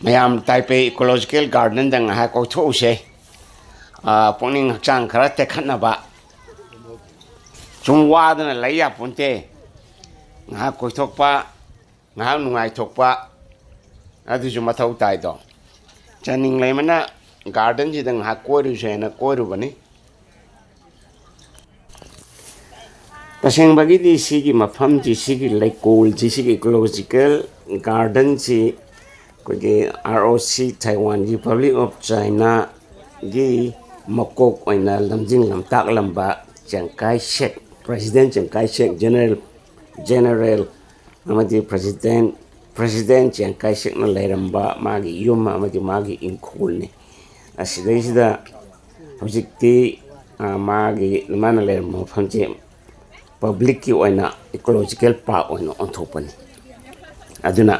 mayam Taipei Ecological Garden dang ha ko tho se pongning hakchang khara te khanna ba chung wa dana lai ya punte nga ko thok pa nga nungai thok pa adu ju mathau tai do chaning lai mana garden ji dang ha ko ru se na ko ru bani paseng bagi di sigi mafam ji sigi lekol ji sigi ecological garden ji kogi ROC Taiwan Republic of China gi makok oina lamjing lamtak lamba Chiang Kai-shek President Chiang Kai-shek General amadi President Chiang Kai-shek na lairamba magi yum amadi magi inkol ni asidayda hojikti magi mana lairamba famje public ki oina ecological park oina onthopani aduna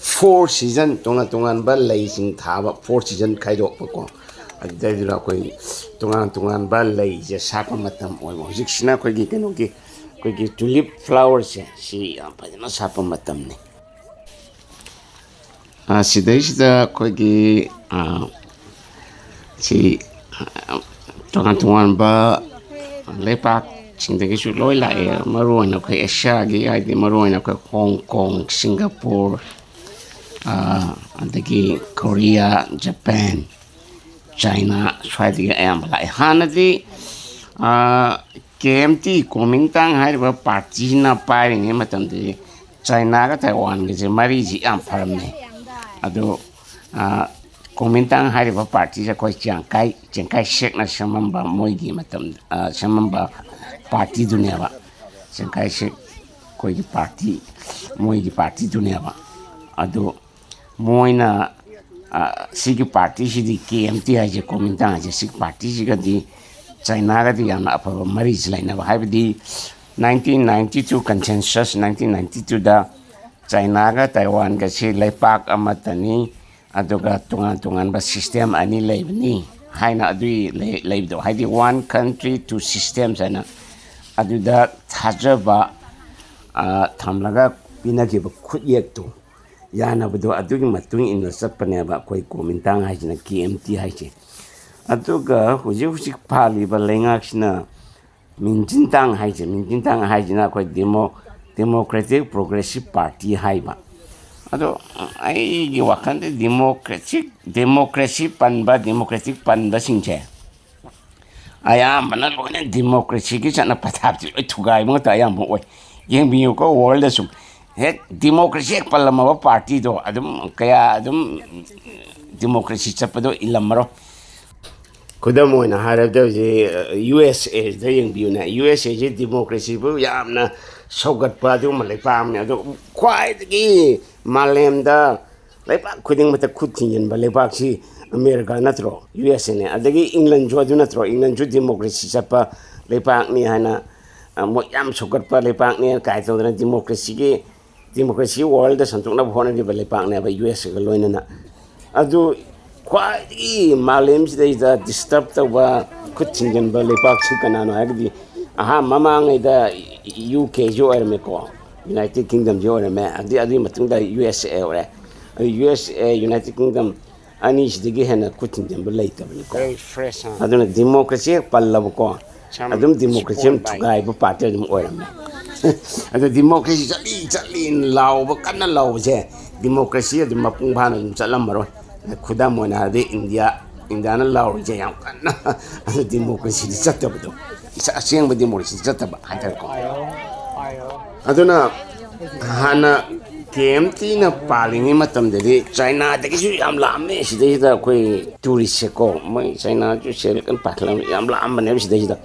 4 season tongan ba lei sing thaba 4 season khaido ko adai koi tongan ba lei je sapa matam oi hojik sina koi gi keno gi koi gi tulip flowers si pa na sapa matam ni sidai koi gi si tongan ba lepak singdagi su loi lai maru na koi Asia gi ai di maru na koi Hong Kong Singapore adagi Korea, Japan, China, Sweden ayam lai hanadi KMT Kuomintang hariba party na pairing matam de China ka Taiwan ge mari ji am paramne ado Kuomintang hariba party ja koi Chiang Kai-shek na samamba moigi matam samamba party dunia ba Chiang Kai-shek koi gi party moigi party dunia ba ado moina sigi party sidi KMT haje Kuomintang haje sigi party siga di China ga di yana apa mari laina ba haibdi 1992 consensus 1992 da China ga Taiwan ga si leipak amatani aduga tungan ba system ani leibni haina adui leibdo haidi one country two systems ana aduda thajaba thamlaga pinagi ba khutyek to yana bado adugi matung in sapane ba koi Kuomintang haijina KMT haije aduga huji pali ba lengak sina minjintang haijina koi Democratic Progressive Party haiba ado ai gi wakande democratic panba singche ayam bana loina democracy ki chana pathapti thugai mo ta ayam oi yeng biu ko world sum he democracy palama party do adum kaya adum democracy chapado ilamaro kudamo na harabda je USA da yeng biu na USA je democracy bu yamna sogat pa du malai pam ne do kwai gi malem da lepa khuding mata khuthin ba lepa si America natro USA ne adagi England jo du natro England ju democracy chapa lepa ni hana mo yam sogat pa lepa ni kai to na democracy world da santuk na bhona di bale pak ne ba US ga loina na adu kwai malem si da disturb ta ba khuthin ba lepa si kana no agdi aha mamang da UK jo er me ko United Kingdom jo er me adi matung da USA ore USA United Kingdom ani sidigi hena khuthin ba leita ba ko fresh aduna democracy pallab ko adum democracy thugai ba party dum oirame ada democracy chali law ba kana law je democracy adum mapung bhana dum chalam maro khuda mona de India na law je yam kana ada democracy chatab do aseng ba democracy chatab hatar ko aduna hana KMT na palingi matam de China de ki yam lam ne sida koi tourist ko mai China ju sel kan paklam yam lam ne sida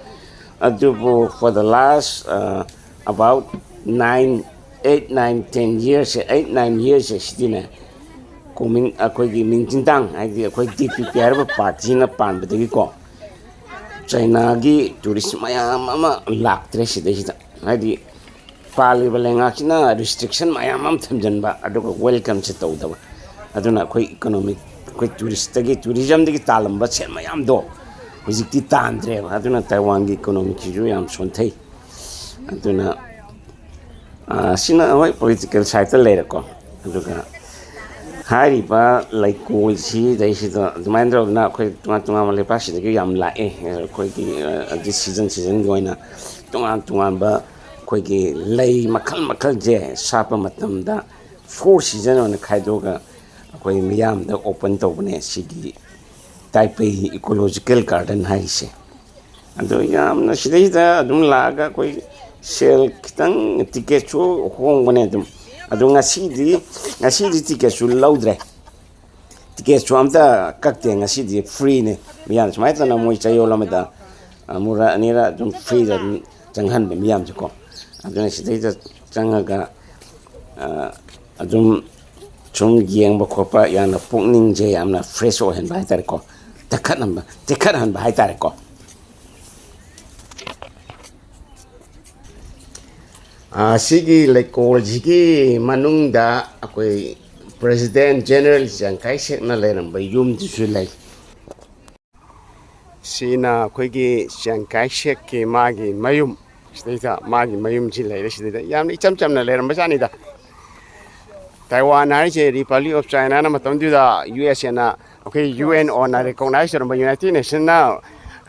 adu for the last about 9 years sidina coming akoi gi minjintang ai di akoi DPP arba party na pan bagi ko China gi tourist mayam ama laktre sida ai pali balenga kina restriction mayam am thamjan ba adu welcome se to da aduna akoi economic akoi tourist gi tourism gi talam ba chen mayam do hojikti tandre aduna Taiwan gi economic ju yam sonthei aduna sina hoi political side later ko aduga ꯍꯥꯏꯔꯤꯕ ꯂꯩꯀꯣꯜꯁꯤ ꯗꯩꯁꯤꯗ ꯑꯗꯨꯃꯥꯏꯅ ꯇꯧꯗꯅ ꯑꯩꯈꯣꯏ ꯇꯣꯉꯥꯟ ꯇꯣꯉꯥꯟꯕ ꯂꯩꯄꯥꯛꯁꯤꯗꯒꯤ ꯌꯥꯝ ꯂꯥꯛꯑꯦ ꯑꯩꯈꯣꯏꯒꯤ ꯁꯤꯖꯟꯒꯤ ꯑꯣꯏꯅ ꯇꯣꯉꯥꯟ ꯇꯣꯉꯥꯟꯕ ꯑꯩꯈꯣꯏꯒꯤ ꯂꯩ ꯃꯈꯜ ꯃꯈꯜꯁꯦ ꯁꯥꯠꯄ ꯃꯇꯝꯗ 4 ꯁꯤꯖꯟ ꯑꯣꯏꯅ ꯈꯥꯏꯗꯣꯛꯑꯒ ꯑꯩꯈꯣꯏ ꯃꯤꯌꯥꯝꯗ ꯑꯣꯄꯟ ꯇꯧꯕꯅꯦ ꯁꯤꯒꯤ ꯇꯥꯏꯄꯦꯏ ꯏꯀꯣꯂꯣꯖꯤꯀꯦꯜ ꯒꯥꯔꯗꯦꯟ ꯍꯥꯏꯔꯤꯁꯦ ꯑꯗꯣ ꯌꯥꯝꯅ ꯁꯤꯗꯩꯁꯤꯗ ꯑꯗꯨꯝ ꯂꯥꯛꯑꯒ ꯑꯩꯈꯣই ꯁꯦꯜ ꯈꯤꯇꯪ ꯇꯤꯀꯦꯠꯁꯨ ꯍꯣꯡꯕꯅꯦ ꯑꯗꯨꯝ ꯑꯗꯣ ꯉꯁꯤꯗꯤ ꯇꯤꯀꯦꯠꯁꯨ ꯂꯧꯗ꯭ꯔꯦ ꯇꯤꯀꯦꯠꯁꯨ ꯑꯝꯇ ꯀꯛꯇꯦ ꯉꯁꯤꯗꯤ ꯐ꯭ꯔꯤꯅꯦ ꯃꯤꯌꯥꯝ ꯁꯨꯃꯥꯏꯅ ꯇꯧꯅ ꯃꯣꯏ ꯆꯌꯣꯜ ꯑꯃꯗ ꯑꯃꯨꯔꯛ ꯑꯅꯤꯔꯛ ꯑꯗꯨꯝ ꯐ꯭ꯔꯤꯗ ꯑꯗꯨꯝ ꯆꯪꯍꯟꯕ ꯃꯤꯌꯥꯝꯁꯦꯀꯣ ꯑꯗꯨꯅ ꯁꯤꯗꯩꯗ ꯆꯪꯉꯒ ꯑꯗꯨꯝ ꯁꯨꯝ ꯌꯦꯡꯕ ꯈꯣꯠꯄ ꯌꯥꯝꯅ ꯄꯨꯛꯅꯤꯡꯁꯦ ꯌꯥꯝꯅ ꯐ꯭ꯔꯦꯁ ꯑꯣꯏꯍꯟꯕ ꯍꯥꯏꯇꯥꯔꯦꯀꯣ ꯇꯦꯛꯈꯠꯍꯟꯕ ꯍꯥꯏꯇꯥꯔꯦꯀꯣ ꯁꯤꯒꯤ ꯂꯩꯀꯣꯜꯁꯤꯒꯤ ꯃꯅꯨꯡꯗ ꯑꯩꯈꯣꯏ ꯄ꯭ꯔꯦꯁꯤꯗꯦꯟ ꯖꯦꯅꯔꯦꯜ ꯆꯤꯌꯥꯡꯈꯥꯏ ꯁꯦꯛꯅ ꯂꯩꯔꯝꯕ ꯌꯨꯝꯗꯨꯁꯨ ꯂꯩ ꯁꯤꯅ ꯑꯩꯈꯣꯏꯒꯤ ꯆꯤꯌꯥꯡꯈꯥꯏ ꯁꯦꯛꯀꯤ ꯃꯥꯒꯤ ꯃꯌꯨꯝ ꯁꯤꯗꯩꯗ ꯃꯥꯒꯤ ꯃꯌꯨꯝꯁꯤ ꯂꯩꯔꯦ ꯁꯤꯗꯩꯗ ꯌꯥꯝꯅ ꯏꯆꯝ ꯆꯝꯅ ꯂꯩꯔꯝꯕꯖꯥꯠꯅꯤꯗ ꯇꯥꯏꯋꯥꯟ ꯍꯥꯏꯔꯤꯁꯦ ꯔꯤꯄꯕ꯭ꯂꯤꯛ ꯑꯣꯐ ꯆꯥꯏꯅꯥꯅ ꯃꯇꯝꯗꯨꯗ USAꯅ ꯑꯩꯈꯣꯏ UNOꯅ ꯔꯤꯀꯣꯛꯅꯥꯏꯖ ꯇꯧꯔꯝꯕ ꯌꯨꯅꯥꯏꯇꯦꯠ ꯅꯦꯁꯟꯅ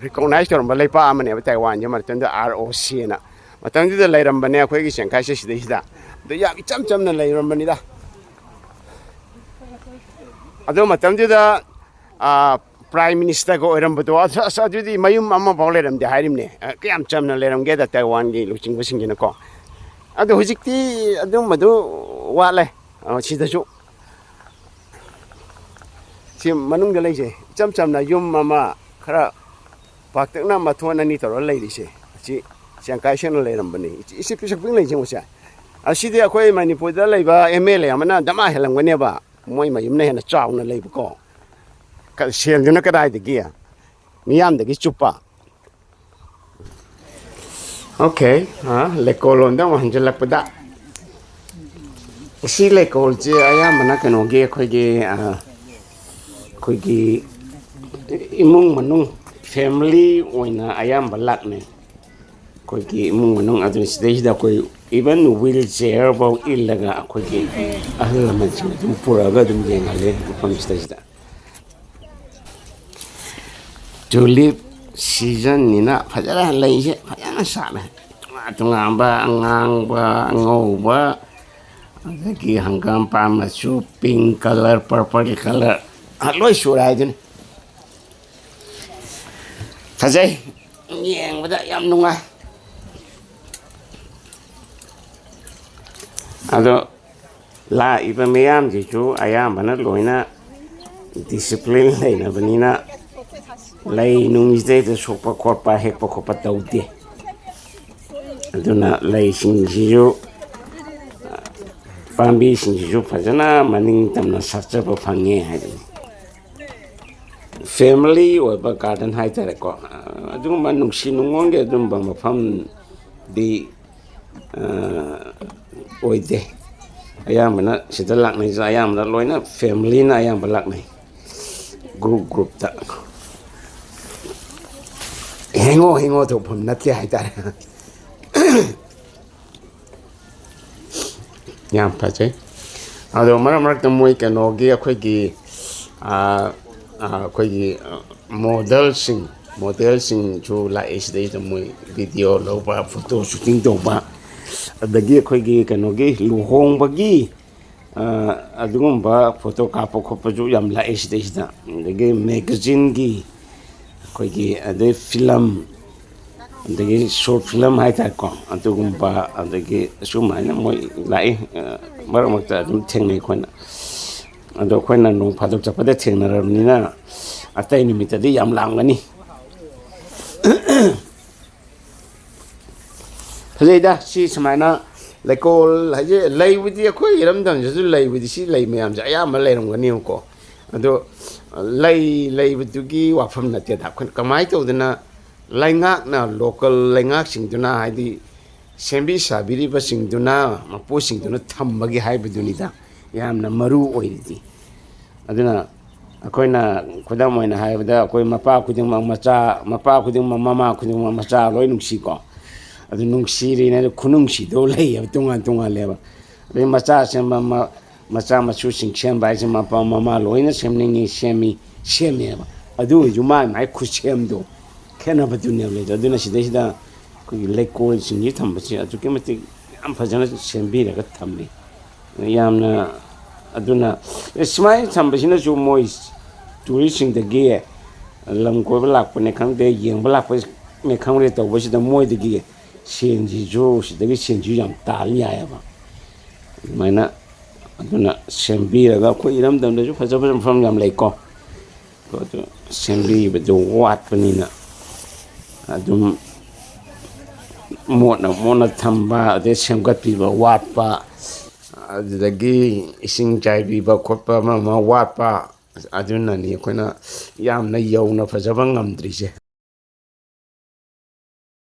ꯔꯤꯀꯣꯛꯅꯥꯏꯖ ꯇꯧꯔꯝꯕ ꯂꯩꯄꯥꯛ ꯑꯃꯅꯦꯕ ꯇꯥꯏꯋꯥꯟꯁꯦ ꯃꯇꯝꯗꯨꯗ ROCꯅ ꯃꯇꯝꯗꯨꯗ ꯂꯩꯔꯝꯕꯅꯦ ꯑꯩꯈꯣꯏꯒꯤ ꯆꯤꯌꯥꯡꯈꯥꯏꯁꯦ ꯁꯤꯗꯩꯁꯤꯗ ꯑꯗꯣ ꯌꯥꯝ ꯏꯆꯝ ꯆꯝꯅ ꯂꯩꯔꯝꯕꯅꯤꯗ ꯑꯗꯨ ꯃꯇꯝꯗꯨꯗ ꯄ꯭ꯔꯥꯏꯝ ꯃꯤꯅꯤꯁꯇꯔꯒ ꯑꯣꯏꯔꯝꯕꯗꯣ ꯑꯁ ꯑꯗꯨꯗꯤ ꯃꯌꯨꯝ ꯑꯃꯐꯥꯎ ꯂꯩꯔꯝꯗꯦ ꯍꯥꯏꯔꯤꯕꯅꯦ ꯀꯌꯥꯝ ꯆꯝꯅ ꯂꯩꯔꯝꯒꯦꯗ ꯇꯥꯏꯋꯥꯟꯒꯤ ꯂꯨꯆꯤꯡꯕꯁꯤꯡꯁꯤꯅꯀꯣ ꯑꯗꯣ ꯍꯧꯖꯤꯛꯇꯤ ꯑꯗꯨꯝꯕꯗꯨ ꯋꯥꯠꯂꯦ ꯁꯤꯗꯁꯨ ꯁꯤ ꯃꯅꯨꯡꯗ ꯂꯩꯁꯦ ꯏꯆꯝ ꯆꯝꯅ ꯌꯨꯝ ꯑꯃ ꯈꯔ ꯄꯥꯛꯇꯛꯅ ꯃꯊꯣꯟ 2 ꯇꯧꯔꯒ ꯂꯩꯔꯤꯁꯦ ꯑꯁꯤ ꯆꯤꯌꯥꯡꯈꯥꯏ ꯁꯦꯛꯅ ꯂꯩꯔꯝꯕꯅꯤ ꯏꯁꯤ ꯄꯤꯁꯛ ꯄꯤꯛ ꯂꯩꯁꯦ ꯃꯁꯦ ꯑꯁꯤꯗꯤ ꯑꯩꯈꯣꯏ ꯃꯅꯤꯄꯨꯔꯗ ꯂꯩꯕ MLA ꯑꯃꯅ ꯗꯃꯥ ꯍꯦꯜꯂꯝꯒꯅꯦꯕ ꯃꯣꯏ ꯃꯌꯨꯝꯅ ꯍꯦꯟꯅ ꯆꯥꯎꯅ ꯂꯩꯕꯀꯣ ꯁꯦꯜꯗꯨꯅ ꯀꯗꯥꯏꯗꯒꯤ ꯃꯤꯌꯥꯝꯗꯒꯤ ꯆꯨꯞꯄ ꯑꯣꯀꯦ ꯂꯩꯀꯣꯜꯂꯣꯝꯗ ꯑꯃꯨꯛ ꯍꯟꯖꯤꯜꯂꯛꯄꯗ ꯁꯤ ꯂꯩꯀꯣꯜꯁꯦ ꯑꯌꯥꯝꯕꯅ ꯀꯩꯅꯣꯒꯤ ꯑꯩꯈꯣꯏꯒꯤ ꯏꯃꯨꯡ ꯃꯅꯨꯡ ꯐꯦꯃꯤꯂꯤ ꯑꯣꯏꯅ ꯑꯌꯥꯝꯕ ꯂꯥꯛꯅꯩ ꯑꯩꯈꯣꯏꯒꯤ ꯏꯃꯨꯡ ꯃꯅꯨꯡ ꯑꯗꯨ ꯁꯤꯗꯩꯁꯤꯗ ꯑꯩꯈꯣꯏ ꯏꯚꯟ ꯋꯤꯜ ꯆꯤꯌꯔꯐꯥꯎ ꯏꯜꯂꯒ ꯑꯩꯈꯣꯏꯒꯤ ꯑꯍꯜ ꯂꯃꯟꯁꯤꯡ ꯑꯗꯨꯝ ꯄꯨꯔꯛꯑꯒ ꯑꯗꯨꯝ ꯌꯦꯡꯍꯜꯂꯦ ꯃꯐꯝ ꯁꯤꯗꯩꯁꯤꯗ ꯇꯨꯂꯤꯞ ꯁꯤꯖꯟꯅꯤꯅ ꯐꯖꯅ ꯂꯩꯁꯦ ꯐꯖꯅ ꯁꯥꯠꯂꯦ ꯇꯣꯉꯥꯟ ꯇꯣꯉꯥꯟꯕ ꯑꯉꯥꯡꯕ ꯑꯉꯧꯕ ꯑꯗꯒꯤ ꯍꯪꯒꯥꯝꯄꯥꯟ ꯃꯆꯨ ꯄꯤꯡ ꯀꯂꯔ ꯄꯔꯄꯜ ꯀꯂꯔ ꯂꯣꯏ ꯁꯨꯔꯦ ꯍꯥꯏꯗꯨꯅꯤ ꯐꯖꯩ ꯌꯦꯡꯕꯗ ꯌꯥꯝ ꯅꯨꯡꯉꯥꯏ ꯑꯗꯣ ꯂꯥꯛꯏꯕ ꯃꯤꯌꯥꯝꯁꯤꯁꯨ ꯑꯌꯥꯝꯕꯅ ꯂꯣꯏꯅ ꯗꯤꯁꯤꯄ꯭ꯂꯤꯟ ꯂꯩꯅꯕꯅꯤꯅ ꯂꯩ ꯅꯨꯡꯁꯤꯗꯩꯗ ꯁꯣꯛꯄ ꯈꯣꯠꯄ ꯍꯦꯛꯄ ꯈꯣꯠꯄ ꯇꯧꯗꯦ ꯑꯗꯨꯅ ꯂꯩꯁꯤꯡꯁꯤꯁꯨ ꯄꯥꯝꯕꯤꯁꯤꯡꯁꯤꯁꯨ ꯐꯖꯅ ꯃꯅꯤꯡ ꯇꯝꯅ ꯁꯥꯠꯆꯕ ꯐꯪꯉꯦ ꯍꯥꯏꯗꯨꯅꯤ ꯐꯦꯃꯤꯂꯤ ꯑꯣꯏꯕ ꯒꯥꯔꯗꯦꯟ ꯍꯥꯏꯇꯥꯔꯦꯀꯣ ꯑꯗꯨꯒꯨꯝꯕ ꯅꯨꯡꯁꯤ ꯅꯨꯡꯉꯣꯟꯒꯤ ꯑꯗꯨꯝꯕ ꯃꯐꯝꯗꯤ ꯑꯣꯏꯗꯦ ꯑꯌꯥꯝꯕꯅ ꯁꯤꯗ ꯂꯥꯛꯅꯩꯁꯦ ꯑꯌꯥꯝꯕꯅ ꯂꯣꯏꯅ ꯐꯦꯃꯤꯂꯤꯅ ꯑꯌꯥꯝꯕ ꯂꯥꯛꯅꯩ ꯒ꯭ꯔꯨꯞꯇ ꯍꯦꯡꯉꯣ ꯇꯧꯐꯝ ꯅꯠꯇꯦ ꯍꯥꯏꯇꯥꯔꯦ ꯌꯥꯝ ꯐꯖꯩ ꯑꯗꯣ ꯃꯔꯛ ꯃꯔꯛꯇ ꯃꯣꯏ ꯀꯩꯅꯣꯒꯤ ꯑꯩꯈꯣꯏꯒꯤ ꯃꯣꯗꯦꯜꯁꯤꯡꯁꯨ ꯂꯥꯛꯏ ꯁꯤꯗꯩꯗ ꯃꯣꯏ ꯚꯤꯗꯤꯑꯣ ꯂꯧꯕ ꯐꯣꯇꯣ ꯁꯨꯇꯤꯡ ꯇꯧꯕ ꯑꯗꯒꯤ ꯑꯩꯈꯣꯏꯒꯤ ꯀꯩꯅꯣꯒꯤ ꯂꯨꯍꯣꯡꯕꯒꯤ ꯑꯗꯨꯒꯨꯝꯕ ꯐꯣꯇꯣ ꯀꯥꯞꯄ ꯈꯣꯠꯄꯁꯨ ꯌꯥꯝ ꯂꯥꯛꯑꯦ ꯁꯤꯗꯩꯁꯤꯗ ꯑꯗꯒꯤ ꯃꯦꯒꯥꯖꯤꯟꯒꯤ ꯑꯩꯈꯣꯏꯒꯤ ꯑꯗꯩ ꯐꯤꯂꯝ ꯑꯗꯒꯤ ꯁꯣꯔꯠ ꯐꯤꯂꯝ ꯍꯥꯏꯇꯥꯔꯦꯀꯣ ꯑꯗꯨꯒꯨꯝꯕ ꯑꯗꯒꯤ ꯑꯁꯨꯃꯥꯏꯅ ꯃꯣꯏ ꯂꯥꯛꯏ ꯃꯔꯛ ꯃꯔꯛꯇ ꯑꯗꯨꯝ ꯊꯦꯡꯅꯩ ꯑꯩꯈꯣꯏꯅ ꯑꯗꯣ ꯑꯩꯈꯣꯏꯅ ꯅꯣꯡ ꯐꯥꯗꯣꯛ ꯆꯠꯄꯗ ꯊꯦꯡꯅꯔꯕꯅꯤ나 ꯑꯇꯩ ꯅꯨꯃꯤꯠꯇꯗꯤ ꯌꯥꯝ ꯂꯥꯡꯒꯅꯤ ꯐꯖꯩꯗ ꯁꯤ ꯁꯨꯃꯥꯏꯅ ꯂꯩꯀꯣꯜ ꯍꯥꯏꯁꯦ ꯂꯩꯕꯨꯗꯤ ꯑꯩꯈꯣꯏ ꯏꯔꯝꯗꯝꯁꯤꯁꯨ ꯂꯩꯕꯨꯗꯤ ꯁꯤ ꯂꯩ ꯃꯌꯥꯝꯁꯦ ꯑꯌꯥꯝꯕ ꯂꯩꯔꯝꯒꯅꯦꯕꯀꯣ ꯑꯗꯣ ꯂꯩꯕꯗꯨꯒꯤ ꯋꯥꯐꯝ ꯅꯠꯇꯦꯗ ꯑꯩꯈꯣꯏꯅ ꯀꯃꯥꯏꯅ ꯇꯧꯗꯅ ꯂꯩꯉꯥꯛꯅ ꯂꯣꯀꯦꯜ ꯂꯩꯉꯥꯛꯁꯤꯡꯗꯨꯅ ꯍꯥꯏꯗꯤ ꯁꯦꯝꯕꯤ ꯁꯥꯕꯤꯔꯤꯕꯁꯤꯡꯗꯨꯅ ꯃꯄꯨꯁꯤꯡꯗꯨꯅ ꯊꯝꯕꯒꯤ ꯍꯥꯏꯕꯗꯨꯅꯤꯗ ꯌꯥꯝꯅ ꯃꯔꯨ ꯑꯣꯏꯔꯤꯗꯤ ꯑꯗꯨꯅ ꯑꯩꯈꯣꯏꯅ ꯈꯨꯗꯝ ꯑꯣꯏꯅ ꯍꯥꯏꯔꯕꯗ ꯑꯩꯈꯣꯏ ꯃꯄꯥ ꯈꯨꯗꯤꯡꯃꯛ ꯃꯃꯥ ꯈꯨꯗꯤꯡꯃꯛ ꯃꯆꯥ ꯂꯣꯏ ꯅꯨꯡꯁꯤꯀꯣ ꯑꯗꯨ ꯅꯨꯡꯁꯤꯔꯤꯅꯦ ꯈꯨꯅꯨꯡꯁꯤꯗꯣ ꯂꯩꯌꯦꯕ ꯇꯣꯉꯥꯜꯂꯦꯕ ꯑꯗꯩ ꯃꯆꯥꯁꯦ macha machusing semba haise mapa mama loina semningi semmeba adu ju mai khusem खेनबदुने अदुना सिदैसिदा कोई लेकोल सिंगी थम्बसी अदुके मति याम फजना सेंबिरगा थम्मे यामना अदुना स्माइ थम्बसिना जु मोइ टूरिस्ट सिंग दगी लम कोब लाकपने खंगदे येंब लाकपने खंगरे तौबसिदा मोइ दगी सेंजी जो सिदगी सेंजी याम ताल यायबा माइना अदुना सेंबिरगा कोइ इरमदमदा जु फजब फ्रम याम लेको तो सेंबिबदो वाटपनिना adum mona thamba ade semgat piba watpa adagi ising chai piba khotpa ma watpa aduna ni khona yamna yauna phajaba ngamdri je